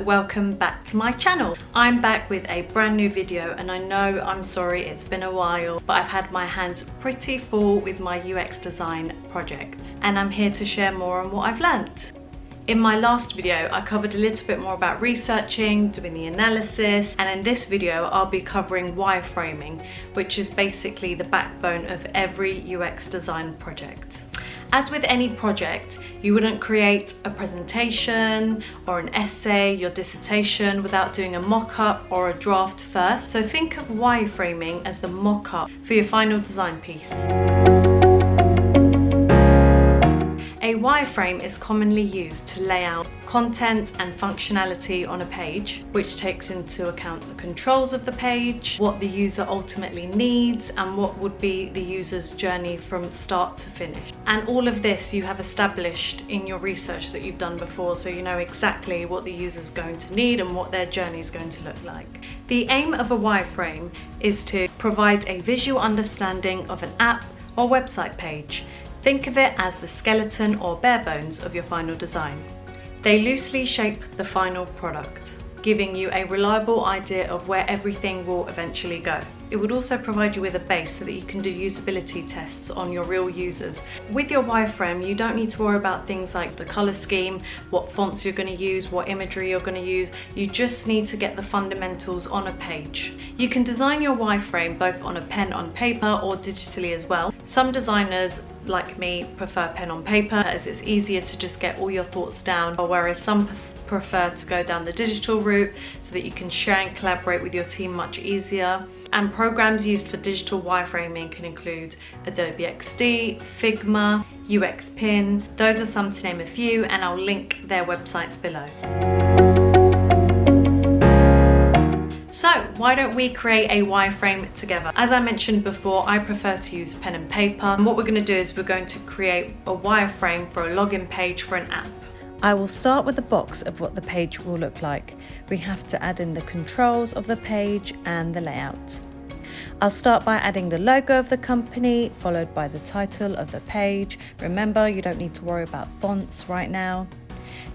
welcome back to my channel. I'm back with a brand new video, and I know I'm sorry it's been a while, but I've had my hands pretty full with my UX design project, and I'm here to share more on what I've learnt. In my last video, I covered a little bit more about researching, doing the analysis, and in this video, I'll be covering wireframing, which is basically the backbone of every UX design project. As with any project, you wouldn't create a presentation or an essay, your dissertation, without doing a mock-up or a draft first. So think of wireframing as the mock-up for your final design piece. A wireframe is commonly used to lay out content and functionality on a page, which takes into account the controls of the page, what the user ultimately needs, and what would be the user's journey from start to finish. And all of this you have established in your research that you've done before, so you know exactly what the user's going to need and what their journey is going to look like. The aim of a wireframe is to provide a visual understanding of an app or website page. Think of it as the skeleton or bare bones of your final design. They loosely shape the final product, giving you a reliable idea of where everything will eventually go. It would also provide you with a base so that you can do usability tests on your real users. With your wireframe, you don't need to worry about things like the color scheme, what fonts you're going to use, what imagery you're going to use. You just need to get the fundamentals on a page. You can design your wireframe both on a pen on paper or digitally as well. Some designers, like me, prefer pen on paper as it's easier to just get all your thoughts down, whereas some prefer to go down the digital route so that you can share and collaborate with your team much easier. And programs used for digital wireframing can include Adobe XD, Figma, UXPin. Those are some to name a few, and I'll link their websites below. So why don't we create a wireframe together? As I mentioned before, I prefer to use pen and paper. And what we're going to do is we're going to create a wireframe for a login page for an app. I will start with a box of what the page will look like. We have to add in the controls of the page and the layout. I'll start by adding the logo of the company, followed by the title of the page. Remember, you don't need to worry about fonts right now.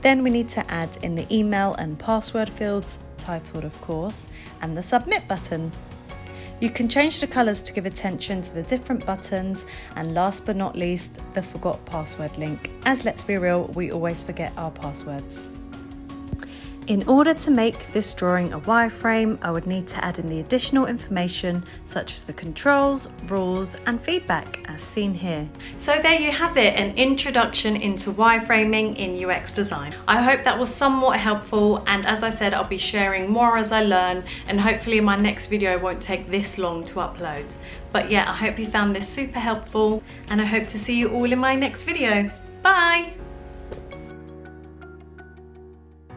Then we need to add in the email and password fields, titled of course, and the submit button. You can change the colours to give attention to the different buttons, and last but not least, the forgot password link, as let's be real, we always forget our passwords. In order to make this drawing a wireframe, I would need to add in the additional information such as the controls, rules and feedback as seen here. So there you have it, an introduction into wireframing in UX design. I hope that was somewhat helpful, and as I said, I'll be sharing more as I learn, and hopefully my next video won't take this long to upload. But yeah, I hope you found this super helpful, and I hope to see you all in my next video. Bye!